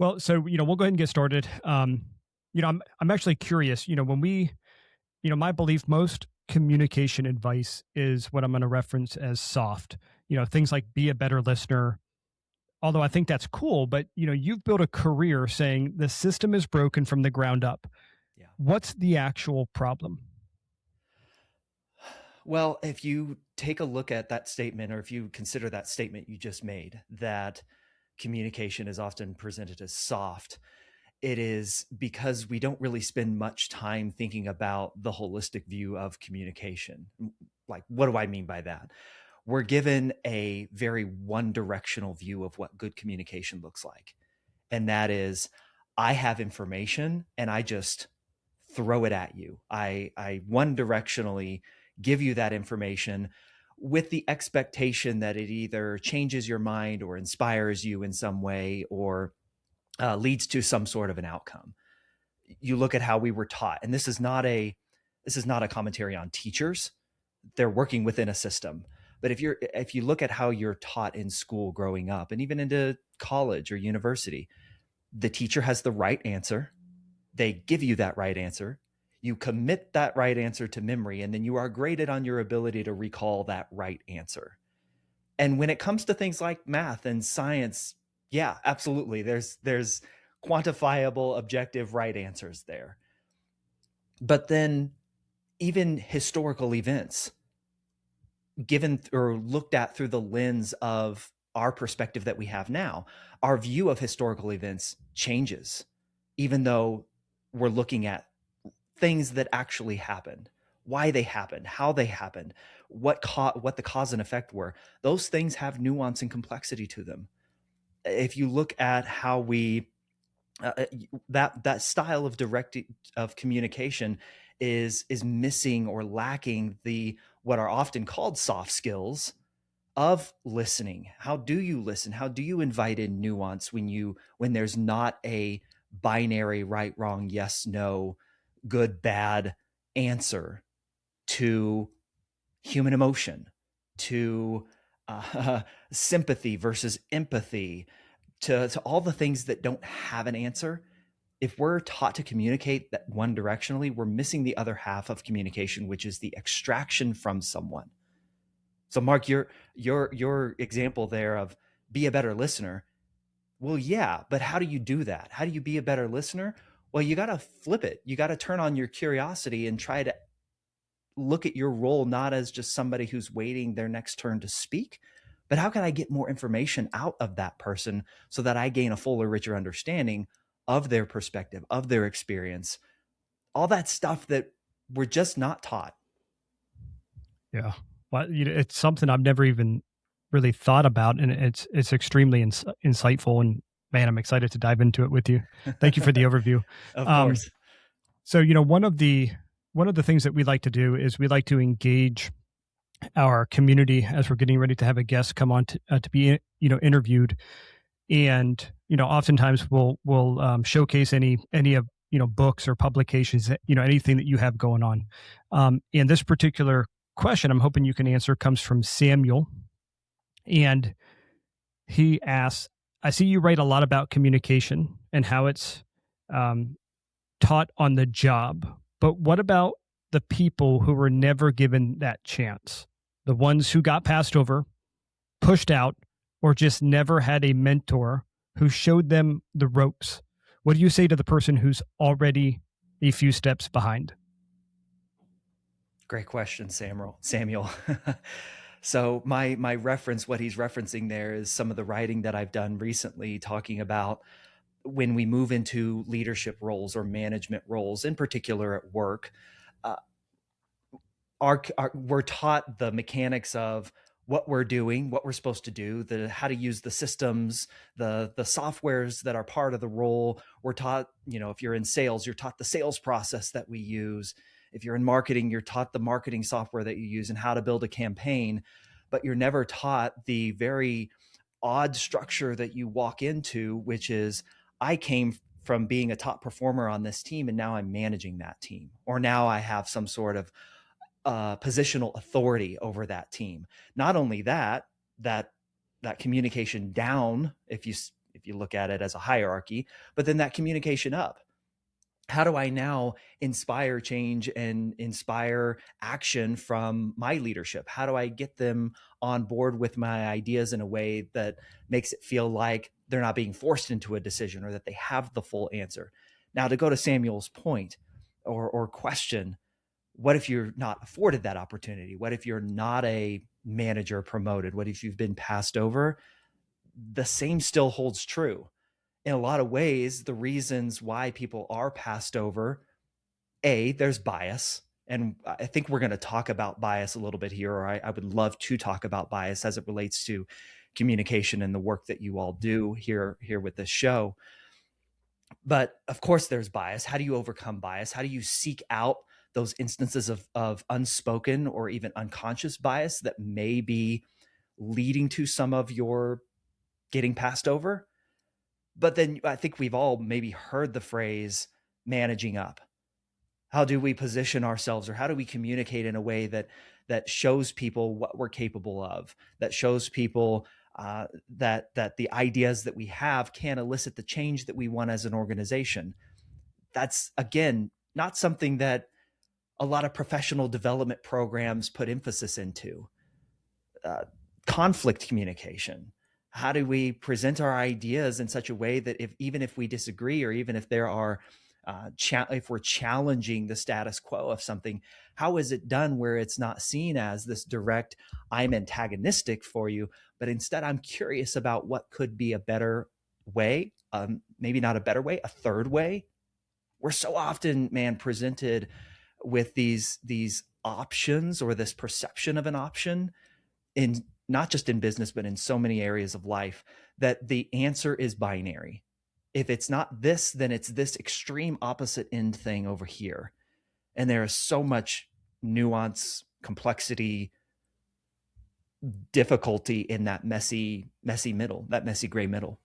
Well, so, we'll go ahead and get started. I'm actually curious, my belief, most communication advice is what I'm going to reference as soft, things like be a better listener. Although I think that's cool, but, you've built a career saying the system is broken from the ground up. Yeah. What's the actual problem? Well, if you take a look at that statement, or if you consider that statement you just made, that communication is often presented as soft, it is because we don't really spend much time thinking about the holistic view of communication. Like, what do I mean by that? We're given a very one directional view of what good communication looks like. And that is, I have information and I just throw it at you. I one directionally give you that information with the expectation that it either changes your mind or inspires you in some way, or leads to some sort of an outcome. You look at how we were taught, and this is not a commentary on teachers. They're working within a system. But if you look at how you're taught in school growing up, and even into college or university, the teacher has the right answer. They give you that right answer. You commit that right answer to memory, and then you are graded on your ability to recall that right answer. And when it comes to things like math and science, yeah, absolutely. There's quantifiable, objective right answers there. But then even historical events, given or looked at through the lens of our perspective that we have now, our view of historical events changes, even though we're looking at things that actually happened, why they happened, how they happened, what the cause and effect were. Those things have nuance and complexity to them. If you look at how we that style of communication is missing or lacking the what are often called soft skills of listening. How do you listen? How do you invite in nuance when there's not a binary right, wrong, yes, no, good, bad answer to human emotion, to sympathy versus empathy, to all the things that don't have an answer. If we're taught to communicate that one directionally, we're missing the other half of communication, which is the extraction from someone. So, Mark, your example there of be a better listener. Well, yeah, but how do you do that? How do you be a better listener? Well, you got to flip it. You got to turn on your curiosity and try to look at your role not as just somebody who's waiting their next turn to speak, but how can I get more information out of that person so that I gain a fuller, richer understanding of their perspective, of their experience, all that stuff that we're just not taught. Yeah. Well, it's something I've never even really thought about, and it's extremely insightful. And man, I'm excited to dive into it with you. Thank you for the overview. Of Um, course. so, one of the things that we like to do is we like to engage our community as we're getting ready to have a guest come on to be interviewed, and oftentimes we'll showcase any of books or publications, anything that you have going on. And this particular question I'm hoping you can answer comes from Samuel, and he asks, I see you write a lot about communication and how it's um, taught on the job, but what about the people who were never given that chance, the ones who got passed over, pushed out, or just never had a mentor who showed them the ropes? What do you say to the person who's already a few steps behind? Great question, Samuel. So my reference, what he's referencing there is some of the writing that I've done recently talking about when we move into leadership roles or management roles, in particular at work. uh, we're taught the mechanics of what we're doing, what we're supposed to do, the how to use the systems, the softwares that are part of the role. We're taught, if you're in sales, you're taught the sales process that we use. If you're in marketing, you're taught the marketing software that you use and how to build a campaign, but you're never taught the very odd structure that you walk into, which is, I came from being a top performer on this team and now I'm managing that team, or now I have some sort of positional authority over that team. Not only that, that communication down, if if you look at it as a hierarchy, but then that communication up. How do I now inspire change and inspire action from my leadership? How do I get them on board with my ideas in a way that makes it feel like they're not being forced into a decision or that they have the full answer? Now, to go to Samuel's point or question, what if you're not afforded that opportunity? What if you're not a manager promoted? What if you've been passed over? The same still holds true. In a lot of ways, the reasons why people are passed over, there's bias. And I think we're going to talk about bias a little bit here, or I would love to talk about bias as it relates to communication and the work that you all do here with this show. But of course, there's bias. How do you overcome bias? How do you seek out those instances of unspoken or even unconscious bias that may be leading to some of your getting passed over? But then I think we've all maybe heard the phrase managing up. How do we position ourselves, or how do we communicate in a way that shows people what we're capable of, that shows people that the ideas that we have can elicit the change that we want as an organization? That's, again, not something that a lot of professional development programs put emphasis into. Conflict communication. How do we present our ideas in such a way that even if we disagree, or even if there are, if we're challenging the status quo of something, how is it done where it's not seen as this direct, I'm antagonistic for you, but instead I'm curious about what could be a better way, maybe not a better way, a third way? We're so often, presented with these options, or this perception of an option, in not just in business, but in so many areas of life, that the answer is binary. If it's not this, then it's this extreme opposite end thing over here. And there is so much nuance, complexity, difficulty in that messy middle, that messy gray middle.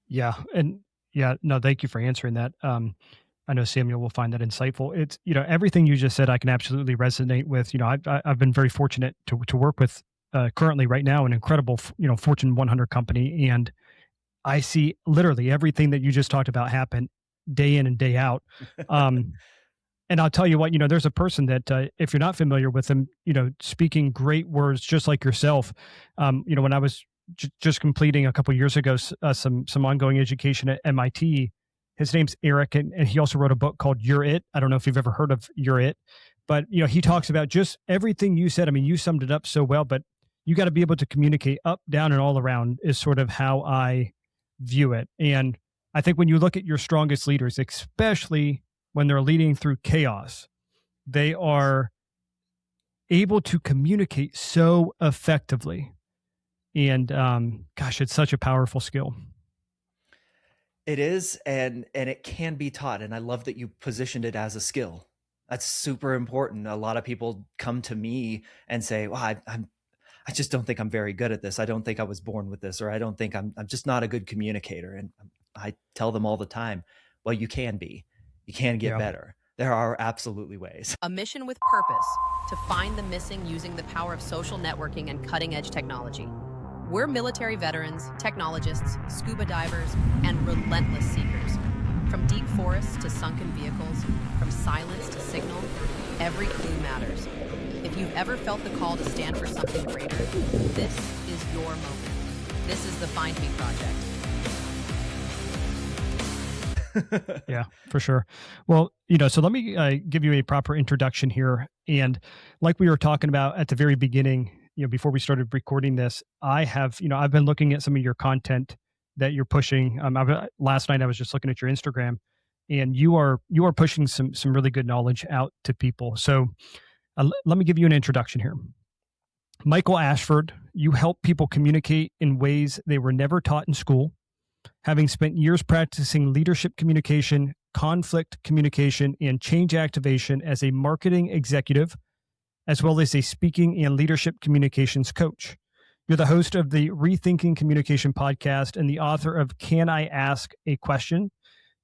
Yeah. And no, thank you for answering that. I know Samuel will find that insightful. It's, everything you just said, I can absolutely resonate with. I've been very fortunate to work with currently right now an incredible, Fortune 100 company. And I see literally everything that you just talked about happen day in and day out. And I'll tell you what, there's a person that, if you're not familiar with them, speaking great words, just like yourself, when I was just completing a couple of years ago, some ongoing education at MIT, his name's Eric, and he also wrote a book called You're It. I don't know if you've ever heard of You're It, but he talks about just everything you said. I mean, you summed it up so well, but you got to be able to communicate up, down, and all around is sort of how I view it. And I think when you look at your strongest leaders, especially when they're leading through chaos, they are able to communicate so effectively. And gosh, it's such a powerful skill. It is, and it can be taught. And I love that you positioned it as a skill. That's super important. A lot of people come to me and say, well, I just don't think I'm very good at this. I don't think I was born with this, or I don't think I'm just not a good communicator. And I tell them all the time, well, you can be. You can get better. There are absolutely ways. A mission with purpose to find the missing using the power of social networking and cutting-edge technology. We're military veterans, technologists, scuba divers, and relentless seekers. From deep forests to sunken vehicles, from silence to signal, every clue matters. If you've ever felt the call to stand for something greater, this is your moment. This is the Find Me Project. Yeah, for sure. Well, so let me give you a proper introduction here. And like we were talking about at the very beginning, before we started recording this, I have, I've been looking at some of your content that you're pushing. Last night I was just looking at your Instagram, and you are pushing some really good knowledge out to people. So let me give you an introduction here. Michael Ashford, you help people communicate in ways they were never taught in school. Having spent years practicing leadership communication, conflict communication, and change activation as a marketing executive, as well as a speaking and leadership communications coach. You're the host of the Rethinking Communication podcast and the author of Can I Ask a Question?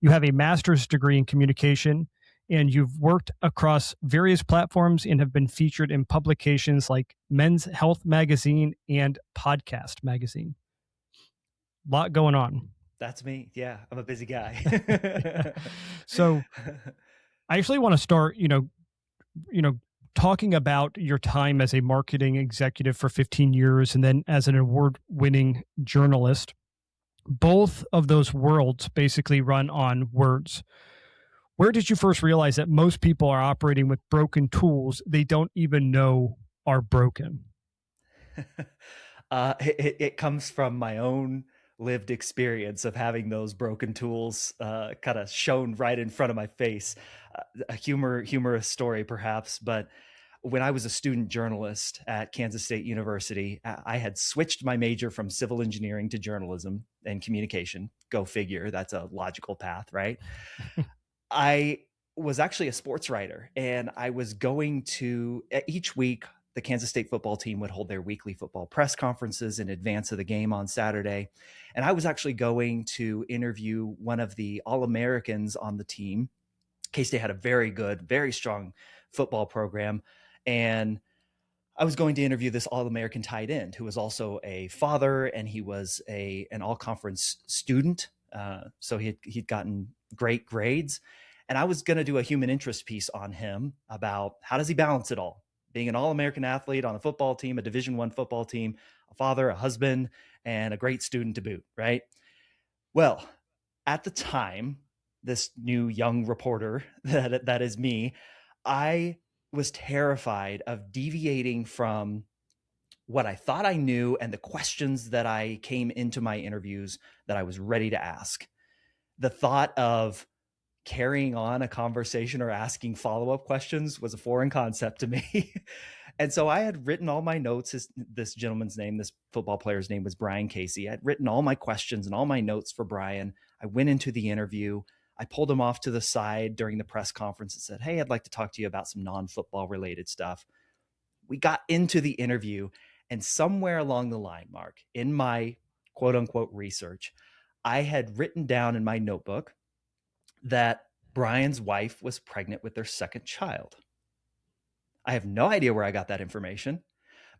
You have a master's degree in communication, and you've worked across various platforms and have been featured in publications like Men's Health Magazine and Podcast Magazine. lot going on. That's me. Yeah, I'm a busy guy. So I actually want to start, talking about your time as a marketing executive for 15 years and then as an award-winning journalist. Both of those worlds basically run on words. Where did you first realize that most people are operating with broken tools they don't even know are broken? It comes from my own lived experience of having those broken tools kind of shown right in front of my face. A humorous story, perhaps, but when I was a student journalist at Kansas State University, I had switched my major from civil engineering to journalism and communication. Go figure, that's a logical path, right? I was actually a sports writer, and I was going to each week, the Kansas State football team would hold their weekly football press conferences in advance of the game on Saturday. And I was actually going to interview one of the All-Americans on the team. K-State had a very good, very strong football program. And I was going to interview this All-American tight end who was also a father, and he was an all-conference student. So he'd gotten great grades. And I was going to do a human interest piece on him about how does he balance it all? Being an All-American athlete on a football team, a Division I football team, a father, a husband, and a great student to boot, right? Well, at the time, this new young reporter that is me, I was terrified of deviating from what I thought I knew and the questions that I came into my interviews that I was ready to ask. The thought of carrying on a conversation or asking follow-up questions was a foreign concept to me. And so I had written all my notes. This gentleman's name, this football player's name was Brian Casey. I'd written all my questions and all my notes for Brian. I went into the interview. I pulled him off to the side during the press conference and said, "Hey, I'd like to talk to you about some non-football related stuff." We got into the interview, and somewhere along the line, Mark, in my quote unquote research, I had written down in my notebook that Brian's wife was pregnant with their second child. I have no idea where I got that information,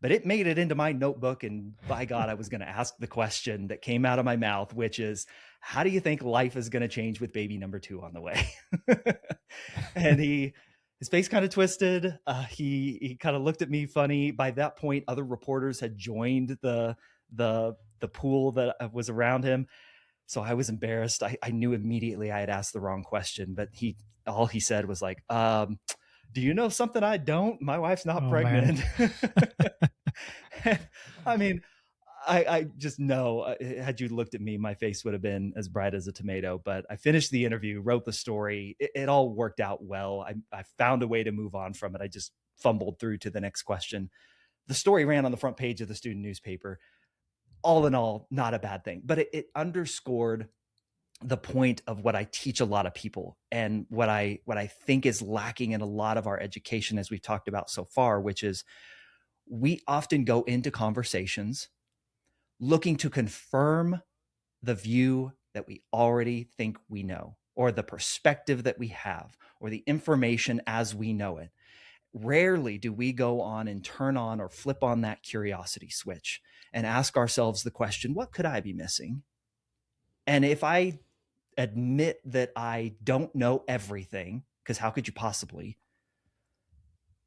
but it made it into my notebook. And by God, I was going to ask the question that came out of my mouth, which is, how do you think life is going to change with baby number 2 on the way? And his face kind of twisted. He kind of looked at me funny. By that point, other reporters had joined the pool that was around him. So I was embarrassed. I knew immediately I had asked the wrong question, but all he said was like, "Do you know something I don't? My wife's not pregnant." I mean, I just know had you looked at me, my face would have been as bright as a tomato. But I finished the interview, wrote the story. It all worked out well. I found a way to move on from it. I just fumbled through to the next question. The story ran on the front page of the student newspaper. All in all, not a bad thing, but it underscored the point of what I teach a lot of people and what I think is lacking in a lot of our education, as we've talked about so far, which is we often go into conversations looking to confirm the view that we already think we know, or the perspective that we have, or the information as we know it. Rarely do we go on and turn on or flip on that curiosity switch and ask ourselves the question, what could I be missing? And if I admit that I don't know everything, because how could you possibly,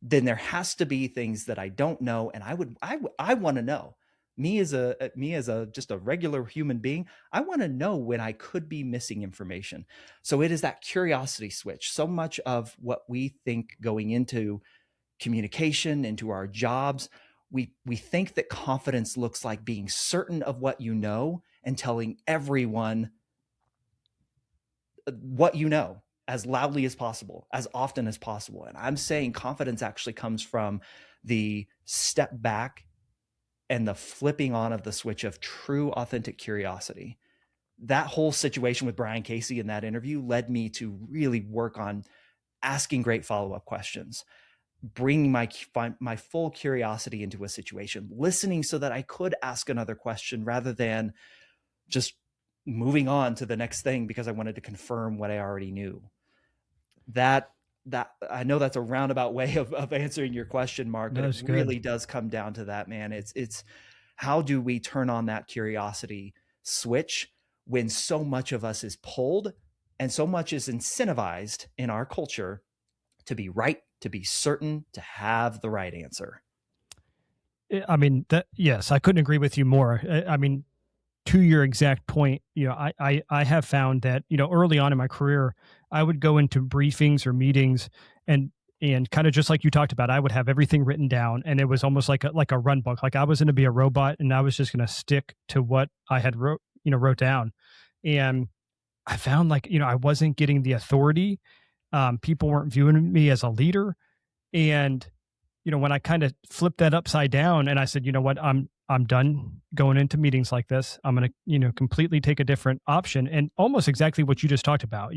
then there has to be things that I don't know. And I want to know. Me as just a regular human being, I want to know when I could be missing information. So it is that curiosity switch. So much of what we think going into communication, into our jobs, we think that confidence looks like being certain of what you know and telling everyone what you know as loudly as possible, as often as possible. And I'm saying confidence actually comes from the step back and the flipping on of the switch of true, authentic curiosity. That whole situation with Brian Casey in that interview led me to really work on asking great follow-up questions, bringing my full curiosity into a situation, listening so that I could ask another question rather than just moving on to the next thing because I wanted to confirm what I already knew. That I know that's a roundabout way of answering your question, Mark, but it really does come down to that, man. It's how do we turn on that curiosity switch when so much of us is pulled and so much is incentivized in our culture to be right, to be certain, to have the right answer. I mean, yes, I couldn't agree with you more. I mean, to your exact point, I have found that, early on in my career, I would go into briefings or meetings and kind of just like you talked about, I would have everything written down, and it was almost like a run book. Like I was going to be a robot and I was just going to stick to what I had wrote down. And I found like, I wasn't getting the authority. People weren't viewing me as a leader. And when I kind of flipped that upside down and I said, you know what, I'm done going into meetings like this. I'm going to, completely take a different option, and almost exactly what you just talked about,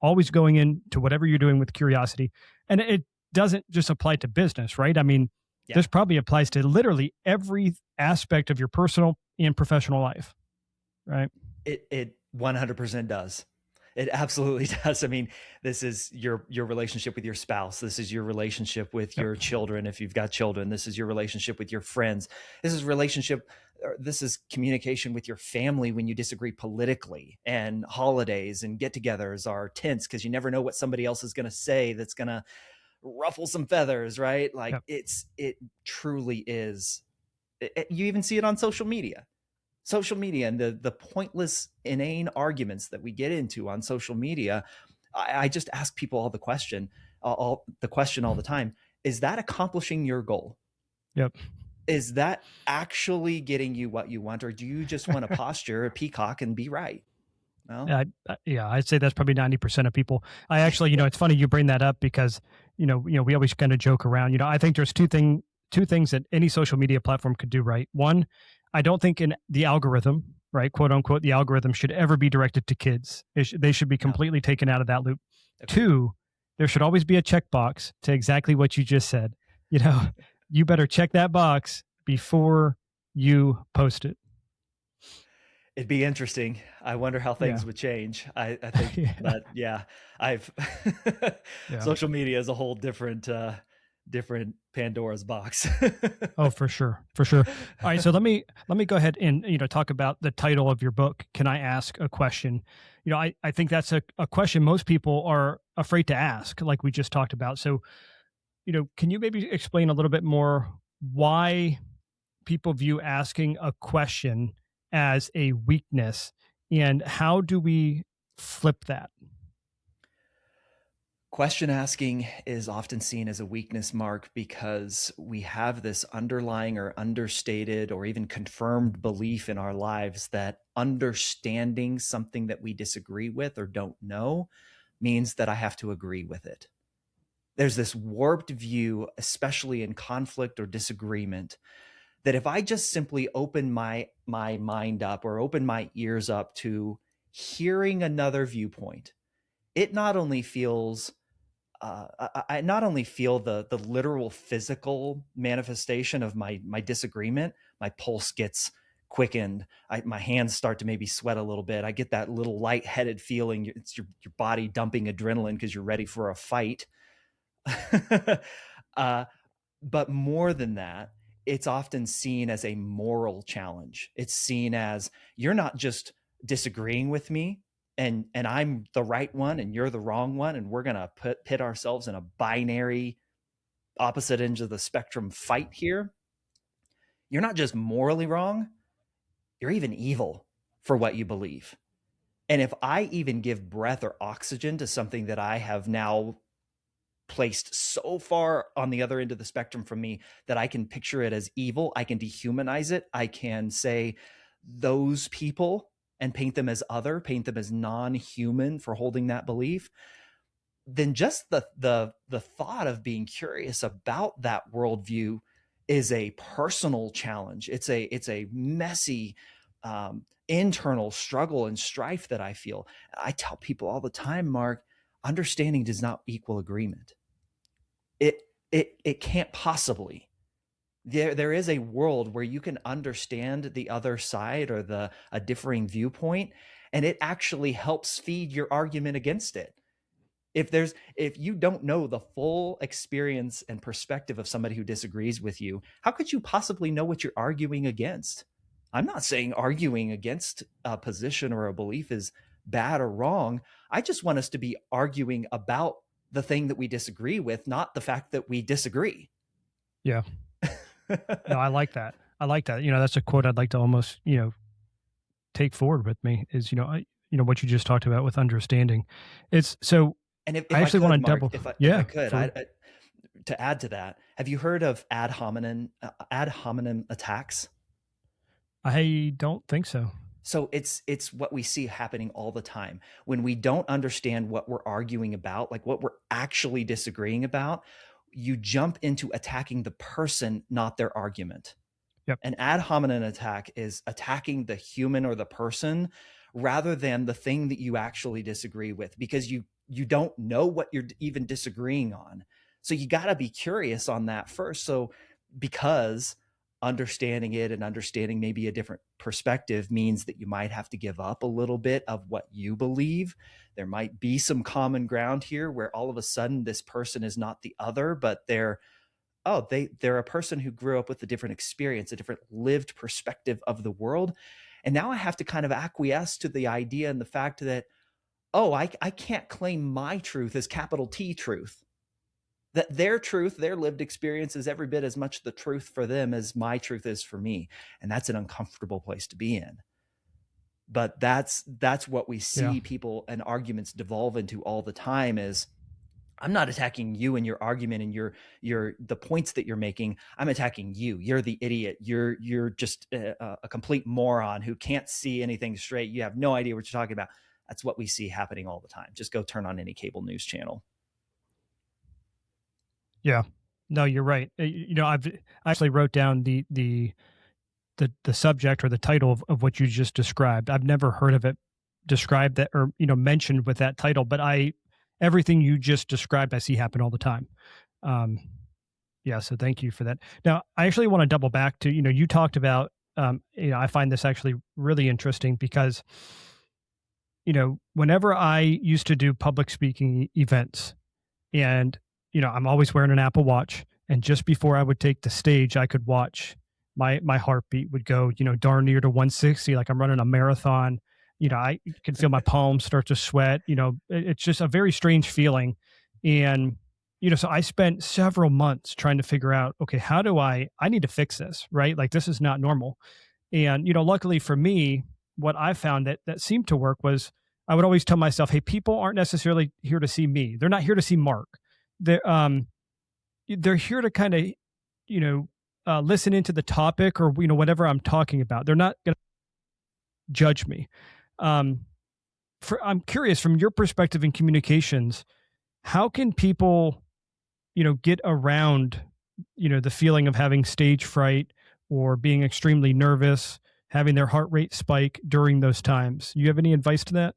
always going into whatever you're doing with curiosity. And it doesn't just apply to business, right? I mean, this probably applies to literally every aspect of your personal and professional life, right? It 100% does. It absolutely does. I mean, this is your relationship with your spouse. This is your relationship with your children. If you've got children, this is your relationship with your friends. This is communication with your family when you disagree politically, and holidays and get-togethers are tense because you never know what somebody else is going to say that's going to ruffle some feathers, right? Like it truly is. You even see it on social media and the pointless, inane arguments that we get into on social media. I just ask people all the question all the time: is that accomplishing your goal? Yep. Is that actually getting you what you want, or do you just want to posture a peacock and be right? Well, I'd say that's probably 90% of people. I actually, it's funny you bring that up because, we always kind of joke around. I think there's two things that any social media platform could do right. One, I don't think in the algorithm, right, quote unquote, the algorithm should ever be directed to kids. They should be completely taken out of that loop. Okay. Two, there should always be a checkbox to exactly what you just said. You better check that box before you post it. It'd be interesting. I wonder how things would change. I think social media is a whole different Pandora's box. Oh, for sure. All right, so let me go ahead and talk about the title of your book. Can I ask a question? I think that's a question most people are afraid to ask, like we just talked about. So, can you maybe explain a little bit more why people view asking a question as a weakness, and how do we flip that? Question asking is often seen as a weakness, Mark, because we have this underlying or understated or even confirmed belief in our lives that understanding something that we disagree with or don't know means that I have to agree with it. There's this warped view, especially in conflict or disagreement, that if I just simply open my mind up or open my ears up to hearing another viewpoint, it not only feels I not only feel the literal physical manifestation of my disagreement. My pulse gets quickened. My hands start to maybe sweat a little bit. I get that little lightheaded feeling. It's your body dumping adrenaline because you're ready for a fight. But more than that, it's often seen as a moral challenge. It's seen as, you're not just disagreeing with me and I'm the right one and you're the wrong one, and we're going to pit ourselves in a binary opposite ends of the spectrum fight here. You're not just morally wrong, you're even evil for what you believe. And if I even give breath or oxygen to something that I have now placed so far on the other end of the spectrum from me that I can picture it as evil, I can dehumanize it, I can say those people and paint them as non-human for holding that belief, then just the thought of being curious about that worldview is a personal challenge. It's a messy internal struggle and strife that I feel. I tell people all the time, Mark, understanding does not equal agreement. It can't possibly. There is a world where you can understand the other side or a differing viewpoint, and it actually helps feed your argument against it. If you don't know the full experience and perspective of somebody who disagrees with you, how could you possibly know what you're arguing against? I'm not saying arguing against a position or a belief is bad or wrong. I just want us to be arguing about the thing that we disagree with, not the fact that we disagree. Yeah. No, I like that. I like that. That's a quote I'd like to almost, take forward with me is, what you just talked about with understanding. It's so And if I I actually want could, to Mark, double. if I Yeah. could, to add to that, have you heard of ad hominem attacks? I don't think so. So it's what we see happening all the time when we don't understand what we're arguing about, like what we're actually disagreeing about. You jump into attacking the person, not their argument. Yep. An ad hominem attack is attacking the human or the person rather than the thing that you actually disagree with, because you don't know what you're even disagreeing on. So you got to be curious on that first. So because understanding it and understanding maybe a different perspective means that you might have to give up a little bit of what you believe. There might be some common ground here where all of a sudden this person is not the other, but they're a person who grew up with a different experience, a different lived perspective of the world. And now I have to kind of acquiesce to the idea and the fact that, I can't claim my truth as capital T truth. That their truth, their lived experience is every bit as much the truth for them as my truth is for me. And that's an uncomfortable place to be in. But that's what we see Yeah. people and arguments devolve into all the time is, I'm not attacking you and your argument and your the points that you're making. I'm attacking you. You're the idiot. You're just a complete moron who can't see anything straight. You have no idea what you're talking about. That's what we see happening all the time. Just go turn on any cable news channel. Yeah. No, you're right. I actually wrote down the subject or the title of what you just described. I've never heard of it described that or mentioned with that title, but everything you just described I see happen all the time. Yeah, so thank you for that. Now, I actually want to double back to, you talked about I find this actually really interesting because whenever I used to do public speaking events and I'm always wearing an Apple Watch, and just before I would take the stage I could watch my heartbeat would go darn near to 160, like I'm running a marathon. I can feel my palms start to sweat. It's just a very strange feeling. And so I spent several months trying to figure out, okay, how do I need to fix this, right? Like this is not normal. And luckily for me, what I found that seemed to work was I would always tell myself, hey, people aren't necessarily here to see me, they're not here to see Mark. They're here to kind of listen into the topic or whatever I'm talking about. They're not going to judge me. I'm curious, from your perspective in communications, how can people get around the feeling of having stage fright or being extremely nervous, having their heart rate spike during those times? You have any advice to that?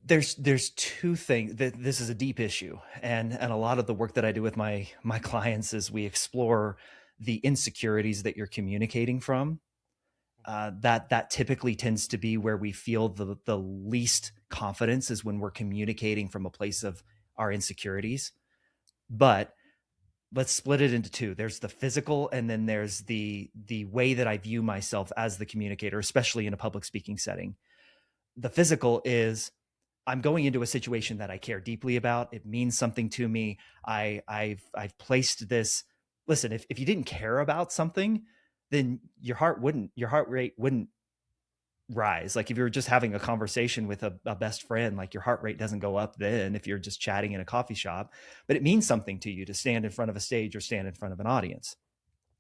There's two things. This is a deep issue, and a lot of the work that I do with my clients is we explore the insecurities that you're communicating from. That typically tends to be where we feel the least confidence, is when we're communicating from a place of our insecurities. But let's split it into two. There's the physical, and then there's the way that I view myself as the communicator, especially in a public speaking setting. The physical is, I'm going into a situation that I care deeply about. It means something to me. I've placed this. Listen, if you didn't care about something, then your heart rate wouldn't rise. Like if you're just having a conversation with a best friend, like your heart rate doesn't go up then if you're just chatting in a coffee shop, but it means something to you to stand in front of a stage or stand in front of an audience.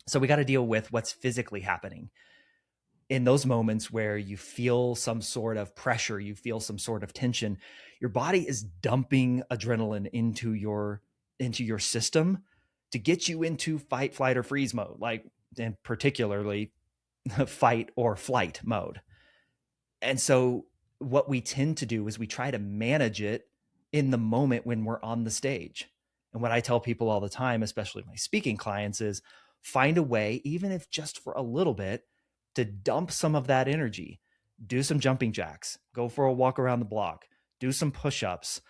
So we got to deal with what's physically happening. In those moments where you feel some sort of pressure, you feel some sort of tension, your body is dumping adrenaline into your system to get you into fight, flight, or freeze mode, like, and particularly fight or flight mode. And so what we tend to do is we try to manage it in the moment when we're on the stage. And what I tell people all the time, especially my speaking clients, is find a way, even if just for a little bit, to dump some of that energy. Do some jumping jacks, go for a walk around the block, do some push-ups,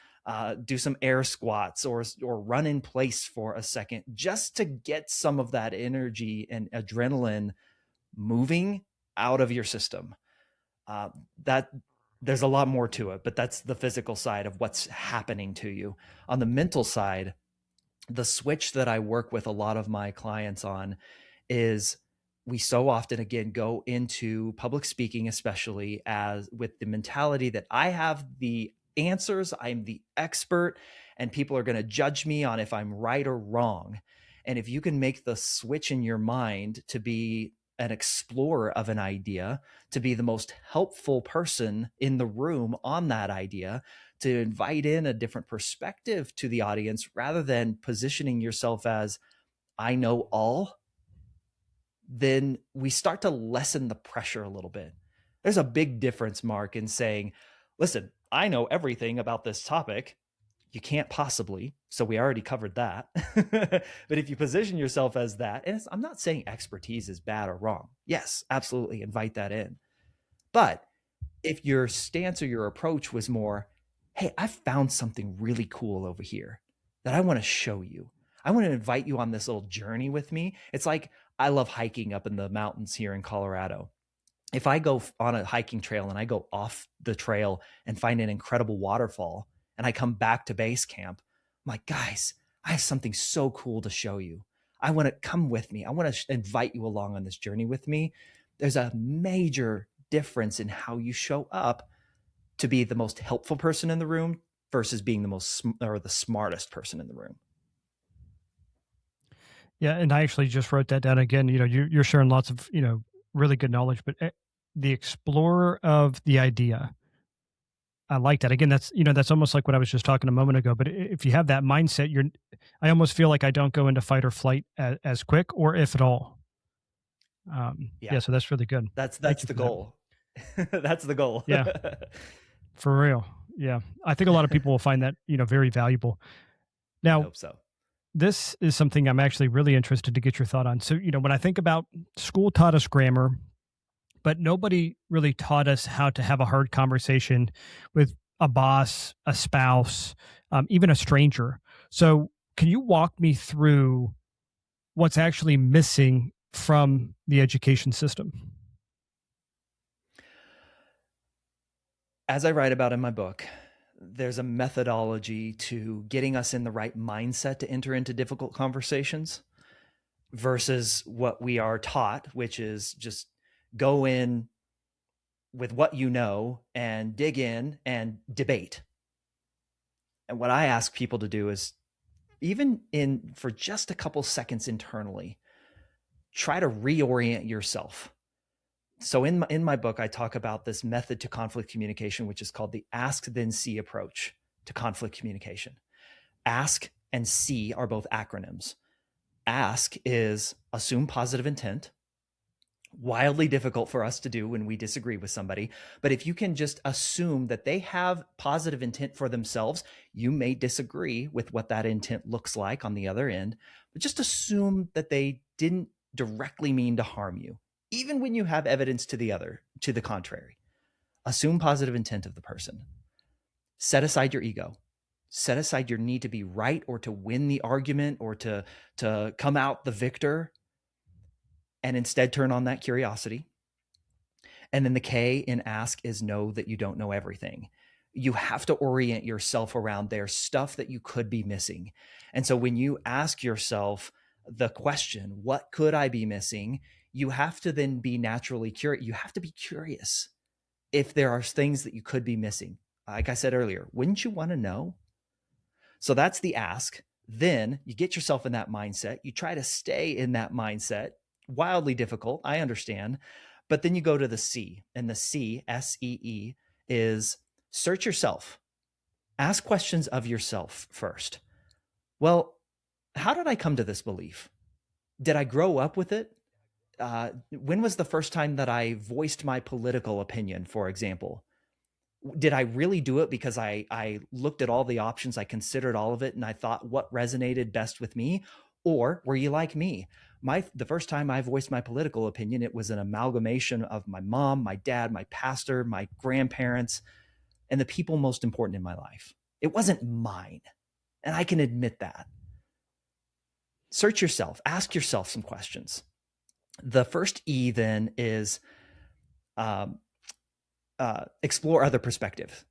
do some air squats or run in place for a second, just to get some of that energy and adrenaline moving out of your system. That there's a lot more to it, but that's the physical side of what's happening to you. On the mental side, the switch that I work with a lot of my clients on is, we so often again go into public speaking, especially as with the mentality that I have the answers, I'm the expert, and people are going to judge me on if I'm right or wrong. And if you can make the switch in your mind to be an explorer of an idea, to be the most helpful person in the room on that idea, to invite in a different perspective to the audience rather than positioning yourself as I know all, then we start to lessen the pressure a little bit. There's a big difference, Mark, in saying, listen, I know everything about this topic. You can't possibly. So we already covered that. But if you position yourself as that, and I'm not saying expertise is bad or wrong. Yes, absolutely. Invite that in. But if your stance or your approach was more, hey, I found something really cool over here that I want to show you. I want to invite you on this little journey with me. It's like, I love hiking up in the mountains here in Colorado. If I go on a hiking trail and I go off the trail and find an incredible waterfall and I come back to base camp, I'm like, guys, I have something so cool to show you. I want to come with me. I want to invite you along on this journey with me. There's a major difference in how you show up to be the most helpful person in the room versus being the most or the smartest person in the room. Yeah, and I actually just wrote that down again. You're sharing lots of really good knowledge, but the explorer of the idea, I like that. Again, that's almost like what I was just talking a moment ago. But if you have that mindset, I almost feel like I don't go into fight or flight as quick, or if at all. Yeah, so that's really good. That's the goal. That's the goal. Yeah, for real. Yeah, I think a lot of people will find that very valuable. Now, I hope so. This is something I'm actually really interested to get your thought on. So, when I think about school taught us grammar, but nobody really taught us how to have a hard conversation with a boss, a spouse, even a stranger. So can you walk me through what's actually missing from the education system? As I write about in my book, there's a methodology to getting us in the right mindset to enter into difficult conversations versus what we are taught, which is just go in with what you know and dig in and debate. And what I ask people to do is, even for just a couple seconds internally, try to reorient yourself. So in my book, I talk about this method to conflict communication, which is called the ask then see approach to conflict communication. Ask and see are both acronyms. Ask is assume positive intent. Wildly difficult for us to do when we disagree with somebody. But if you can just assume that they have positive intent for themselves, you may disagree with what that intent looks like on the other end, but just assume that they didn't directly mean to harm you. Even when you have evidence to the contrary, assume positive intent of the person. Set aside your ego. Set aside your need to be right or to win the argument or to come out the victor, and instead turn on that curiosity. And then the K in ask is know that you don't know everything. You have to orient yourself around there's stuff that you could be missing. And so when you ask yourself the question, what could I be missing? You have to then be naturally curious. You have to be curious if there are things that you could be missing. Like I said earlier, wouldn't you want to know? So that's the ask. Then you get yourself in that mindset. You try to stay in that mindset. Wildly difficult, I understand. But then you go to the C, and the C, S-E-E, is search yourself. Ask questions of yourself first. Well, how did I come to this belief? Did I grow up with it? When was the first time that I voiced my political opinion, for example? Did I really do it because I looked at all the options, I considered all of it, and I thought what resonated best with me? Or were you like me? The first time I voiced my political opinion, it was an amalgamation of my mom, my dad, my pastor, my grandparents, and the people most important in my life. It wasn't mine. And I can admit that. Search yourself, ask yourself some questions. The first E then is um, explore other perspectives.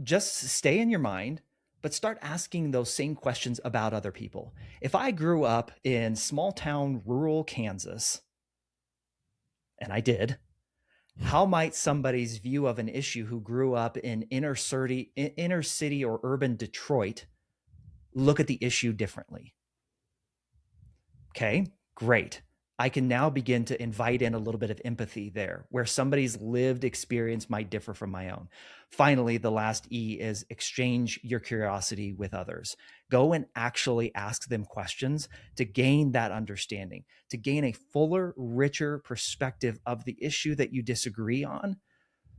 Just stay in your mind, but start asking those same questions about other people. If I grew up in small town rural Kansas, and I did, how might somebody's view of an issue who grew up in inner city or urban Detroit look at the issue differently? Okay, great. I can now begin to invite in a little bit of empathy there, where somebody's lived experience might differ from my own. Finally, the last E is exchange your curiosity with others. Go and actually ask them questions to gain that understanding, to gain a fuller, richer perspective of the issue that you disagree on,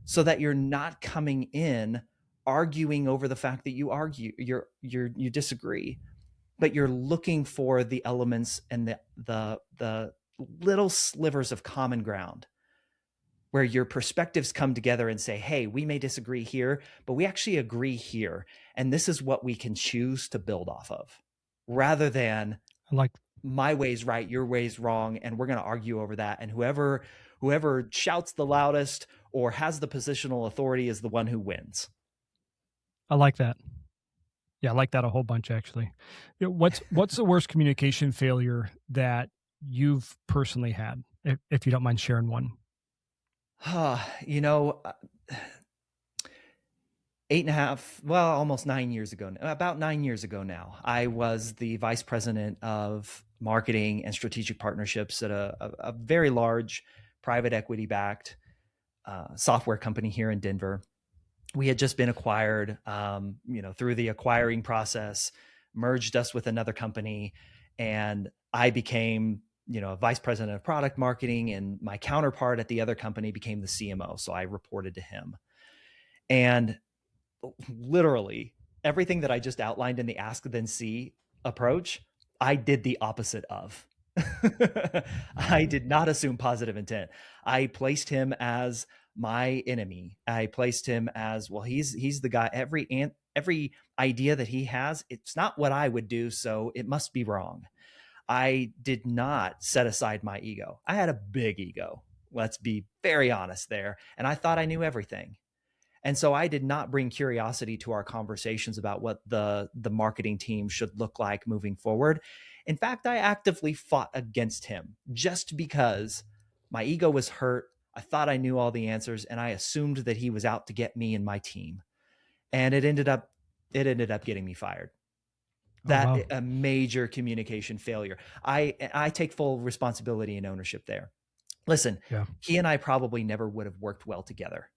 so that you're not coming in arguing over the fact that you disagree, but you're looking for the elements and the little slivers of common ground where your perspectives come together and say, hey, we may disagree here, but we actually agree here. And this is what we can choose to build off of, rather than like my way's right, your way's wrong, and we're going to argue over that. And whoever shouts the loudest or has the positional authority is the one who wins. I like that. Yeah, I like that a whole bunch, actually. What's the worst communication failure that you've personally had, if you don't mind sharing one? You know, 8.5, well, almost 9 years ago, about 9 years ago now, I was the vice president of marketing and strategic partnerships at a very large private equity backed software company here in Denver. We had just been acquired, through the acquiring process, merged us with another company, and I became, a vice president of product marketing, and my counterpart at the other company became the CMO. So I reported to him. And literally everything that I just outlined in the ask then see approach, I did the opposite of. I did not assume positive intent. I placed him as my enemy. I placed him as, well, he's the guy. Every idea that he has, it's not what I would do, so it must be wrong. I did not set aside my ego. I had a big ego. Let's be very honest there. And I thought I knew everything. And so I did not bring curiosity to our conversations about what the marketing team should look like moving forward. In fact, I actively fought against him just because my ego was hurt. I thought I knew all the answers, and I assumed that he was out to get me and my team. And it ended up getting me fired. That, Oh, wow. a major communication failure. I take full responsibility and ownership there. Listen, Yeah. he and I probably never would have worked well together,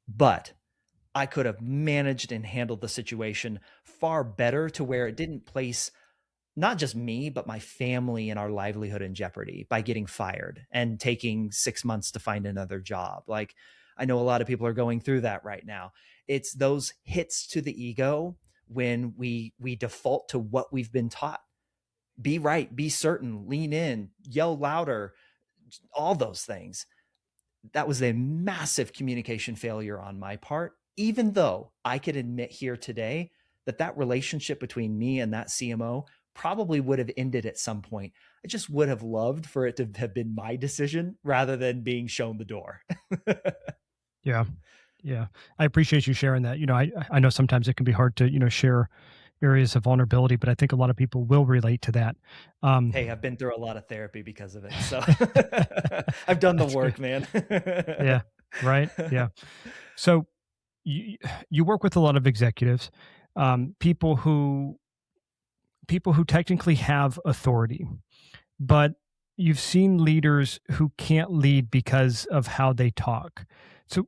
but I could have managed and handled the situation far better to where it didn't place not just me, but my family and our livelihood in jeopardy by getting fired and taking 6 months to find another job. Like, I know a lot of people are going through that right now. It's those hits to the ego when we default to what we've been taught. Be right, be certain, lean in, yell louder, all those things. That was a massive communication failure on my part, even though I could admit here today that relationship between me and that CMO probably would have ended at some point. I just would have loved for it to have been my decision rather than being shown the door. Yeah. Yeah. I appreciate you sharing that. I know sometimes it can be hard to, share areas of vulnerability, but I think a lot of people will relate to that. Hey, I've been through a lot of therapy because of it. So I've done the That's work, good. man. Yeah. Right. Yeah. So you work with a lot of executives, um, people who people who technically have authority, but you've seen leaders who can't lead because of how they talk. So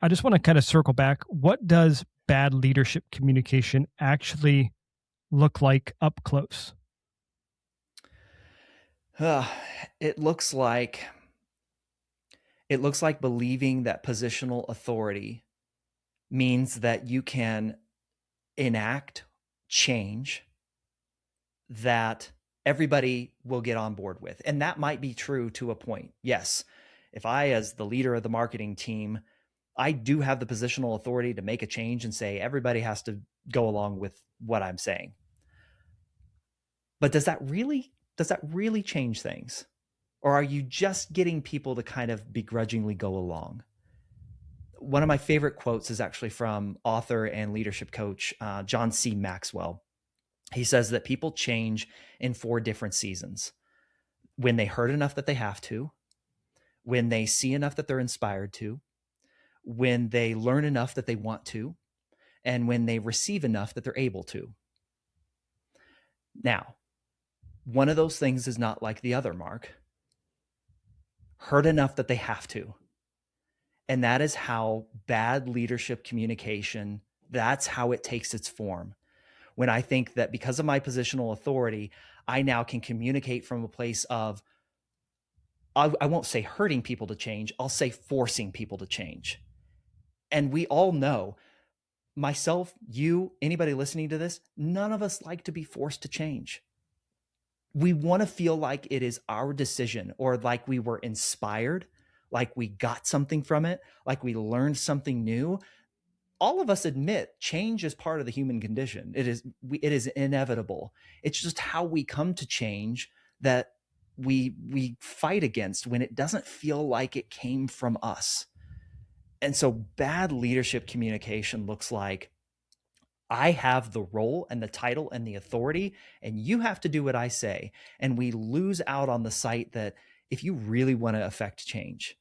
I just want to kind of circle back. What does bad leadership communication actually look like up close? Uh, it looks like believing that positional authority means that you can enact change that everybody will get on board with. And that might be true to a point. Yes. If I, as the leader of the marketing team, I do have the positional authority to make a change and say everybody has to go along with what I'm saying. But does that really change things? Or are you just getting people to kind of begrudgingly go along? One of my favorite quotes is actually from author and leadership coach John C. Maxwell. He says that people change in 4 different seasons: when they heard enough that they have to, when they see enough that they're inspired to, when they learn enough that they want to, and when they receive enough that they're able to. Now, one of those things is not like the other, Mark. Heard enough that they have to. And that is how bad leadership communication, that's how it takes its form. When I think that because of my positional authority, I now can communicate from a place of, I won't say hurting people to change, I'll say forcing people to change. And we all know, myself, you, anybody listening to this, none of us like to be forced to change. We want to feel like it is our decision, or like we were inspired, like we got something from it, like we learned something new. All of us admit change is part of the human condition. It is inevitable. It's just how we come to change that we fight against when it doesn't feel like it came from us. And so bad leadership communication looks like, I have the role and the title and the authority, and you have to do what I say. And we lose out on the sight that if you really want to affect change,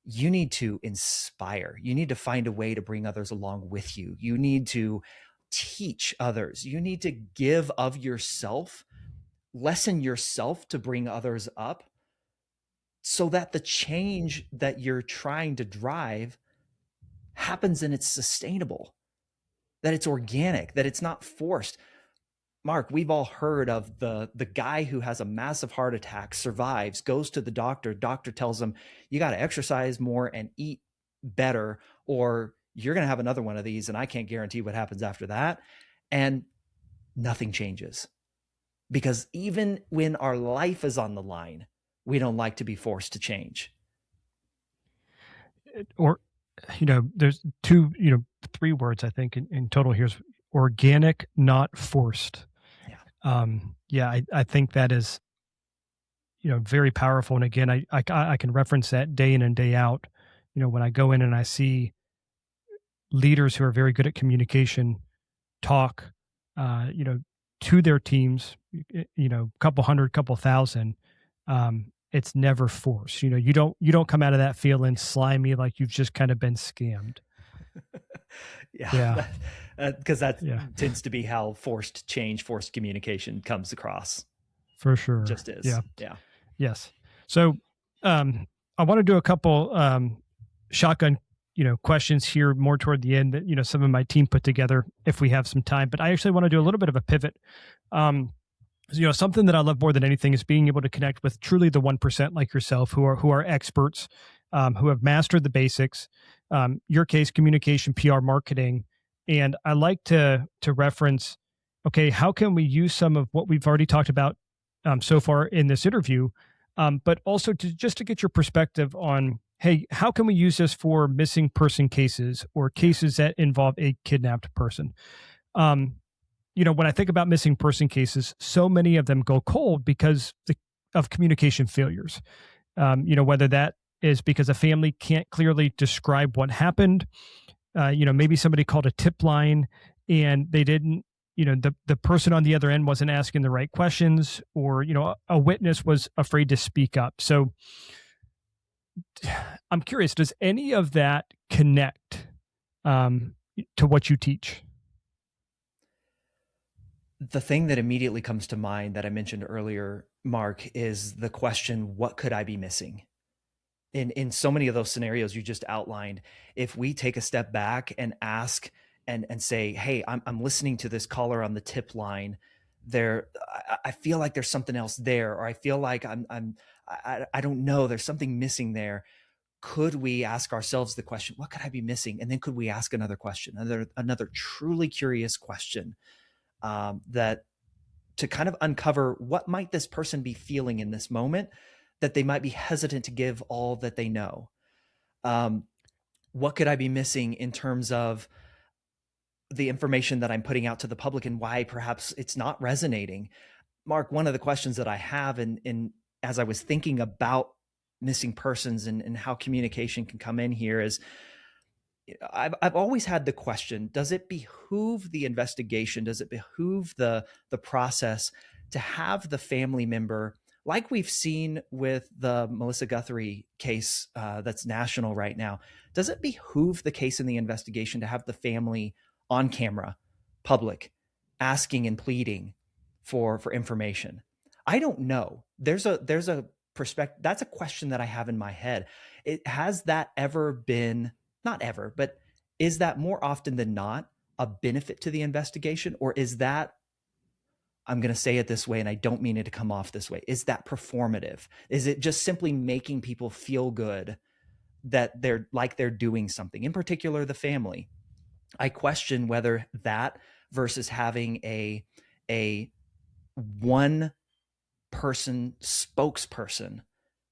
you need to inspire. You need to find a way to bring others along with you. You need to teach others. You need to give of yourself, lessen yourself to bring others up, so that the change that you're trying to drive happens and it's sustainable, that it's organic, that it's not forced. Mark, we've all heard of the guy who has a massive heart attack, survives, goes to the doctor tells him, you got to exercise more and eat better, or you're going to have another one of these, and I can't guarantee what happens after that. And nothing changes. Because even when our life is on the line, we don't like to be forced to change. Or, there's 3 words, I think, in total here: is organic, not forced. I think that is, very powerful. And again, I can reference that day in and day out. When I go in and I see leaders who are very good at communication talk, to their teams, couple hundred, couple thousand, it's never forced. You don't come out of that feeling slimy, like you've just kind of been scammed. Yeah. Because that tends to be how forced change, forced communication comes across. For sure. Just is. Yeah. Yes. So I want to do a couple shotgun, questions here more toward the end that, some of my team put together if we have some time. But I actually want to do a little bit of a pivot. Something that I love more than anything is being able to connect with truly the 1% like yourself, who are experts, who have mastered the basics. Your case, communication, PR, marketing. And I like to reference, okay, how can we use some of what we've already talked about so far in this interview, but also to get your perspective on, hey, how can we use this for missing person cases or cases that involve a kidnapped person? When I think about missing person cases, so many of them go cold because of communication failures. Whether that is because a family can't clearly describe what happened. Maybe somebody called a tip line and they didn't, the person on the other end wasn't asking the right questions, or, a witness was afraid to speak up. So I'm curious, does any of that connect to what you teach? The thing that immediately comes to mind that I mentioned earlier, Mark, is the question, what could I be missing? In so many of those scenarios you just outlined, if we take a step back and ask and say, hey, I'm listening to this caller on the tip line there. I feel like there's something else there, or I feel like I don't know, there's something missing there. Could we ask ourselves the question, what could I be missing? And then could we ask another question, another truly curious question, that to kind of uncover what might this person be feeling in this moment that they might be hesitant to give all that they know. what could I be missing in terms of the information that I'm putting out to the public and why perhaps it's not resonating? Mark, one of the questions that I have in as I was thinking about missing persons and how communication can come in here is, I've always had the question, does it behoove the investigation, does it behoove the process to have the family member, like we've seen with the Melissa Guthrie case that's national right now, does it behoove the case in the investigation to have the family on camera, public, asking and pleading for information? I don't know. There's a perspective. That's a question that I have in my head. Has that ever been, not ever, but is that more often than not a benefit to the investigation? Or is that, I'm going to say it this way and I don't mean it to come off this way, is that performative? Is it just simply making people feel good that they're doing something, in particular the family? I question whether that versus having a one person spokesperson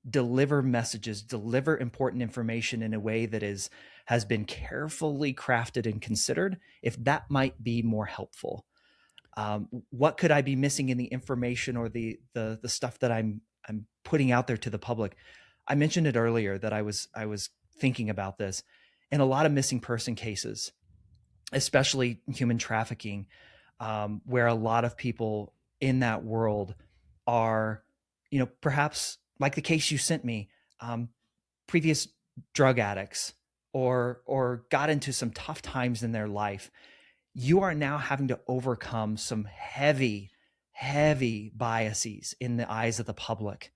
deliver messages, deliver important information in a way that has been carefully crafted and considered, if that might be more helpful. What could I be missing in the information or the stuff that I'm putting out there to the public? I mentioned it earlier that I was thinking about this. In a lot of missing person cases, especially human trafficking, where a lot of people in that world are, perhaps like the case you sent me, previous drug addicts or got into some tough times in their life. You are now having to overcome some heavy biases in the eyes of the public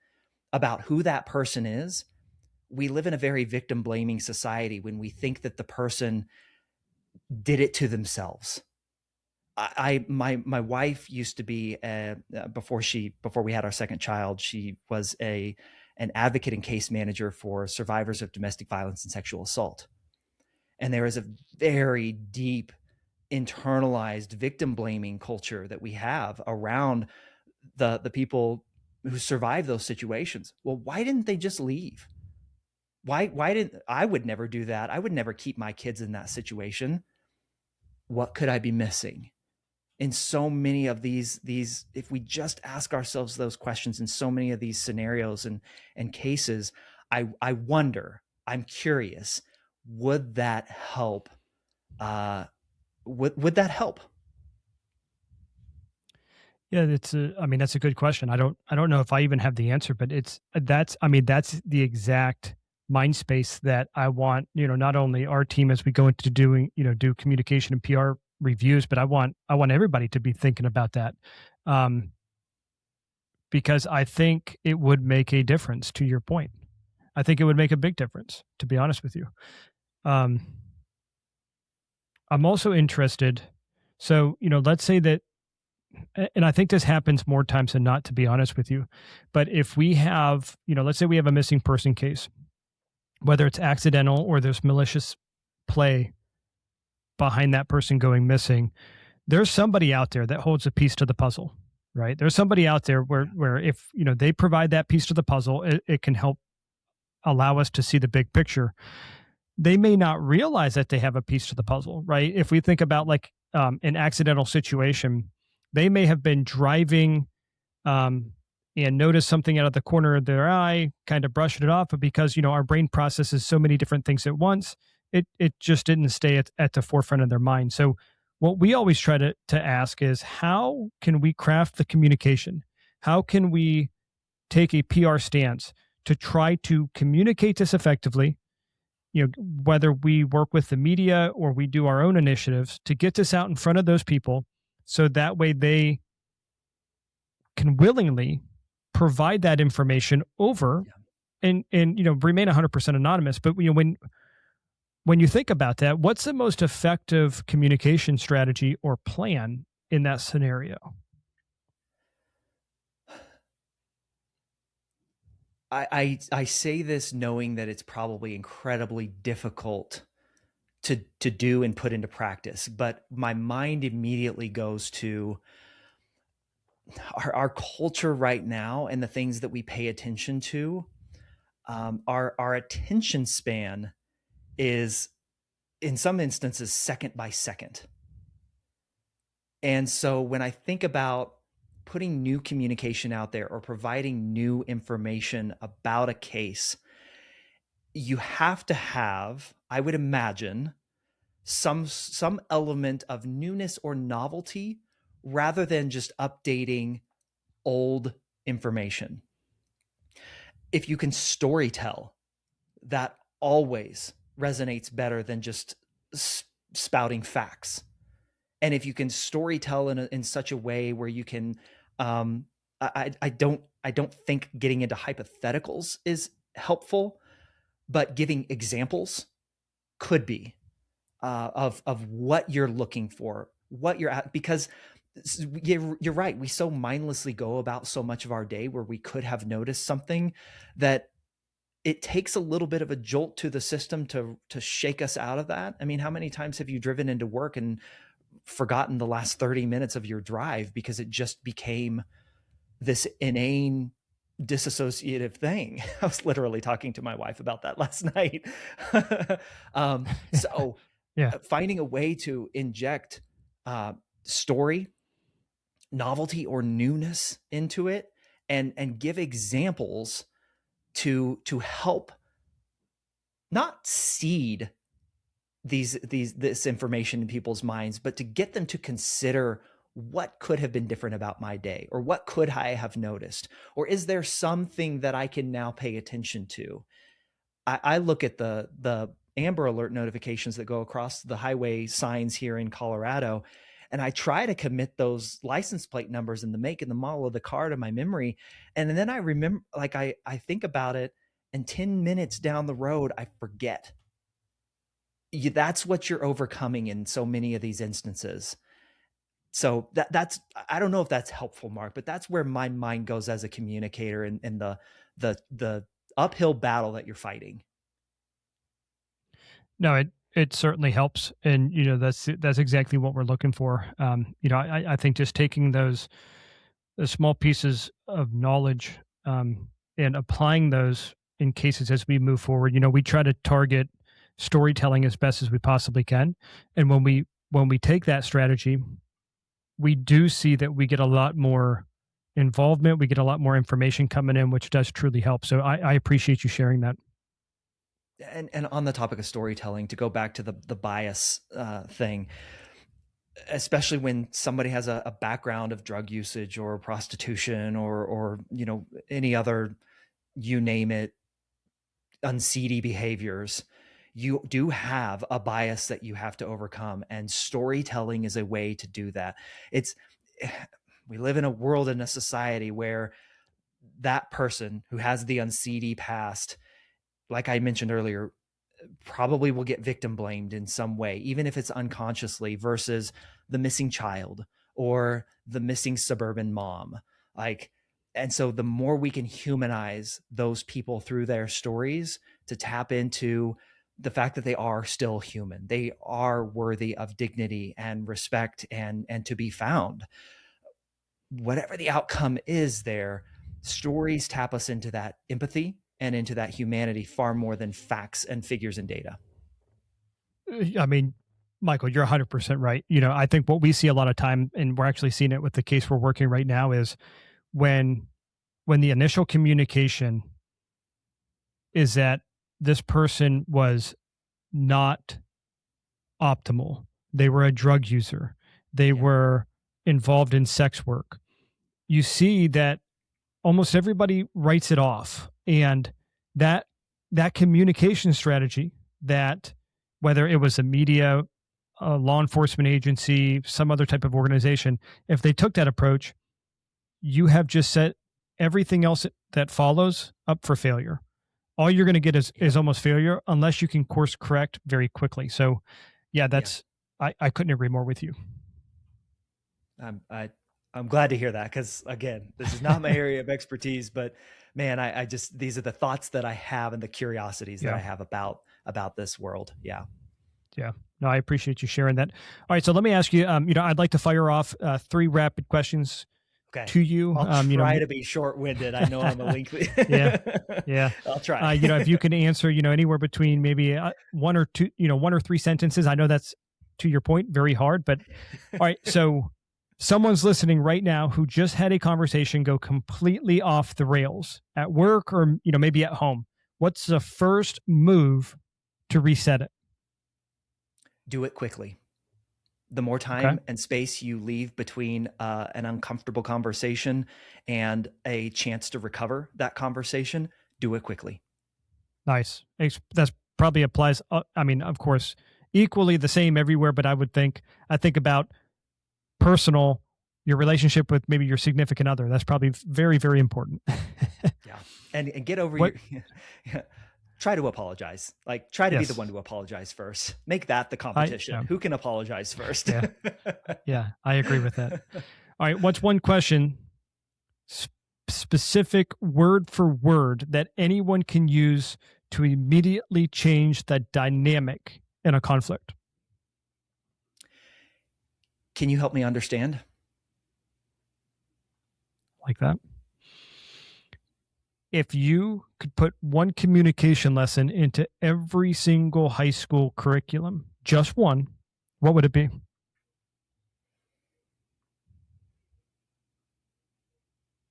about who that person is. We live in a very victim blaming society when we think that the person did it to themselves. My wife used to be before we had our second child, she was an advocate and case manager for survivors of domestic violence and sexual assault. And there is a very deep internalized victim blaming culture that we have around the people who survive those situations. Well, why didn't they just leave? Why didn't I would never do that. I would never keep my kids in that situation. What could I be missing? In so many of these, if we just ask ourselves those questions in so many of these scenarios and cases, I wonder, I'm curious, would that help? Would that help? Yeah, that's a good question. I don't know if I even have the answer, but that's the exact mind space that I want, not only our team as we go into do communication and PR reviews, but I want everybody to be thinking about that. Because I think it would make a difference, to your point. I think it would make a big difference, to be honest with you. I'm also interested. So, let's say that, and I think this happens more times than not, to be honest with you. But if we have, let's say we have a missing person case, whether it's accidental or there's malicious play behind that person going missing, there's somebody out there that holds a piece to the puzzle, right? There's somebody out there where if, they provide that piece to the puzzle, it can help allow us to see the big picture. They may not realize that they have a piece to the puzzle, right? If we think about like an accidental situation, they may have been driving and noticed something out of the corner of their eye, kind of brushed it off, but because, our brain processes so many different things at once, it just didn't stay at the forefront of their mind. So what we always try to ask is, how can we craft the communication? How can we take a PR stance to try to communicate this effectively? Whether we work with the media or we do our own initiatives to get this out in front of those people, so that way they can willingly provide that information over and remain 100% anonymous. But when you think about that, what's the most effective communication strategy or plan in that scenario? I say this knowing that it's probably incredibly difficult to do and put into practice, but my mind immediately goes to our culture right now and the things that we pay attention to. Our attention span is in some instances, second by second. And so when I think about putting new communication out there or providing new information about a case, you have to have, I would imagine, some element of newness or novelty rather than just updating old information. If you can storytell, that always resonates better than just spouting facts. And if you can storytell in such a way where you can, I don't think getting into hypotheticals is helpful, but giving examples could be of what you're looking for, what you're at, because you're right. We so mindlessly go about so much of our day where we could have noticed something that it takes a little bit of a jolt to the system to shake us out of that. I mean, how many times have you driven into work and forgotten the last 30 minutes of your drive because it just became this inane disassociative thing? I was literally talking to my wife about that last night. So yeah, finding a way to inject story, novelty, or newness into it, and give examples to help not seed this information in people's minds, but to get them to consider what could have been different about my day, or what could I have noticed, or is there something that I can now pay attention to? I look at the Amber Alert notifications that go across the highway signs here in Colorado, and I try to commit those license plate numbers and the make and the model of the car to my memory. And then I remember, like I think about it, and 10 minutes down the road, I forget. That's what you're overcoming in so many of these instances. So that's, I don't know if that's helpful, Mark, but that's where my mind goes as a communicator in the uphill battle that you're fighting. No, it certainly helps. And, that's exactly what we're looking for. I think just taking those small pieces of knowledge and applying those in cases as we move forward, we try to target storytelling as best as we possibly can. And when we take that strategy, we do see that we get a lot more involvement. We get a lot more information coming in, which does truly help. So I appreciate you sharing that. And on the topic of storytelling, to go back to the bias thing, especially when somebody has a background of drug usage or prostitution or any other, you name it, unseedy behaviors, you do have a bias that you have to overcome, and storytelling is a way to do that. We live in a world, in a society where that person who has the unseedy past, like I mentioned earlier, probably will get victim blamed in some way, even if it's unconsciously, versus the missing child or the missing suburban mom. And so the more we can humanize those people through their stories, to tap into the fact that they are still human, they are worthy of dignity and respect and to be found. Whatever the outcome is there, stories tap us into that empathy and into that humanity far more than facts and figures and data. I mean, Michael, you're 100% right. I think what we see a lot of time, and we're actually seeing it with the case we're working right now, is when the initial communication is that this person was not optimal. They were a drug user. They were involved in sex work. You see that almost everybody writes it off. And that communication strategy, that whether it was a media, a law enforcement agency, some other type of organization, if they took that approach, you have just set everything else that follows up for failure. All you're going to get is almost failure unless you can course correct very quickly. So I couldn't agree more with you. I'm glad to hear that, because again, this is not my area of expertise, but man, I just, these are the thoughts that I have and the curiosities that I have about this world. Yeah. Yeah. No, I appreciate you sharing that. All right. So let me ask you, I'd like to fire off 3 rapid questions Okay. to you. I'll try to be short-winded. I know I'm a lengthy. Yeah. I'll try. If you can answer, anywhere between maybe one or two, 1 or 3 sentences. I know that's, to your point, very hard, but all right. So someone's listening right now who just had a conversation go completely off the rails at work or, maybe at home. What's the first move to reset it? Do it quickly. The more time and space you leave between an uncomfortable conversation and a chance to recover that conversation, do it quickly. Nice. That's probably applies. Of course, equally the same everywhere, but I think about personal, your relationship with maybe your significant other. That's probably very, very important. Yeah. And get over your, try to apologize. Like, try to be the one to apologize first. Make that the competition. Who can apologize first? Yeah, I agree with that. All right. What's one question, specific word for word, that anyone can use to immediately change the dynamic in a conflict? Can you help me understand? Like that. If you could put one communication lesson into every single high school curriculum, just one, what would it be?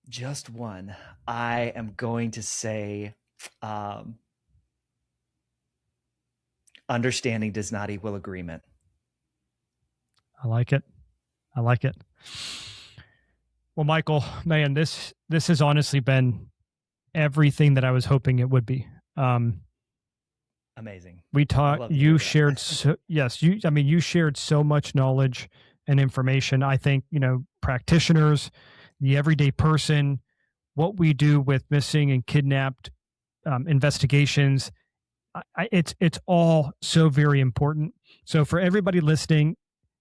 Just one. I am going to say, understanding does not equal agreement. I like it. Well, Michael, man, this has honestly been everything that I was hoping it would be. Amazing. We talked, you shared, you shared so much knowledge and information. I think, practitioners, the everyday person, what we do with missing and kidnapped investigations, it's all so very important. So for everybody listening,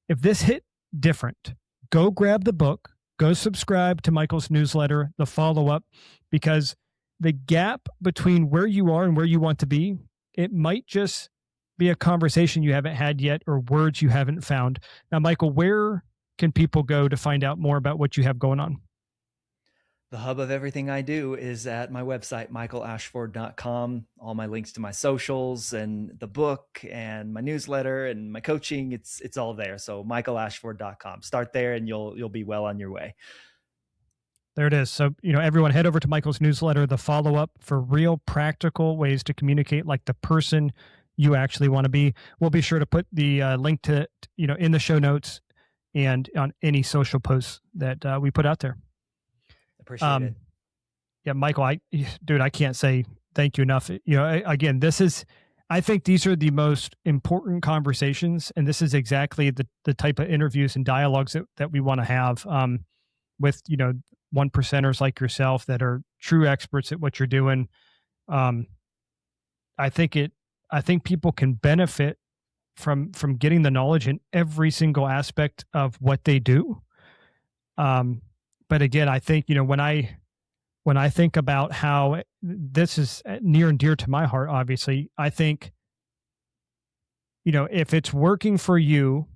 if this hit different, go grab the book, go subscribe to Michael's newsletter, the follow-up, because the gap between where you are and where you want to be, it might just be a conversation you haven't had yet or words you haven't found. Now, Michael, where can people go to find out more about what you have going on? The hub of everything I do is at my website, michaelashford.com. All my links to my socials and the book and my newsletter and my coaching, it's all there. So michaelashford.com. Start there and you'll be well on your way. There it is. So, everyone head over to Michael's newsletter, the follow-up, for real practical ways to communicate like the person you actually want to be. We'll be sure to put the link to, in the show notes and on any social posts that we put out there. Appreciate it. Yeah, Michael, I can't say thank you enough. Again, I think these are the most important conversations, and this is exactly the type of interviews and dialogues that we want to have with, 1%ers like yourself that are true experts at what you're doing. I think people can benefit from getting the knowledge in every single aspect of what they do. But again, I think, when I think about how this is near and dear to my heart, obviously, I think, if it's working for you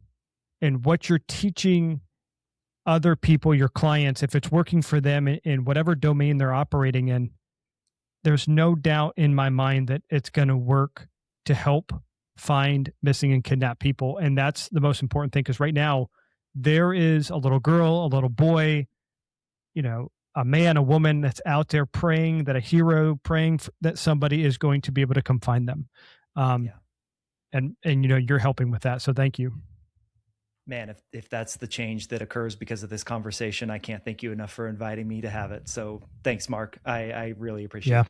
and what you're teaching other people, your clients, if it's working for them in whatever domain they're operating in, there's no doubt in my mind that it's going to work to help find missing and kidnapped people. And that's the most important thing, because right now there is a little girl, a little boy, a man, a woman that's out there praying that that somebody is going to be able to come find them. And you're helping with that. So thank you. Man, if that's the change that occurs because of this conversation, I can't thank you enough for inviting me to have it. So thanks, Mark. I really appreciate it.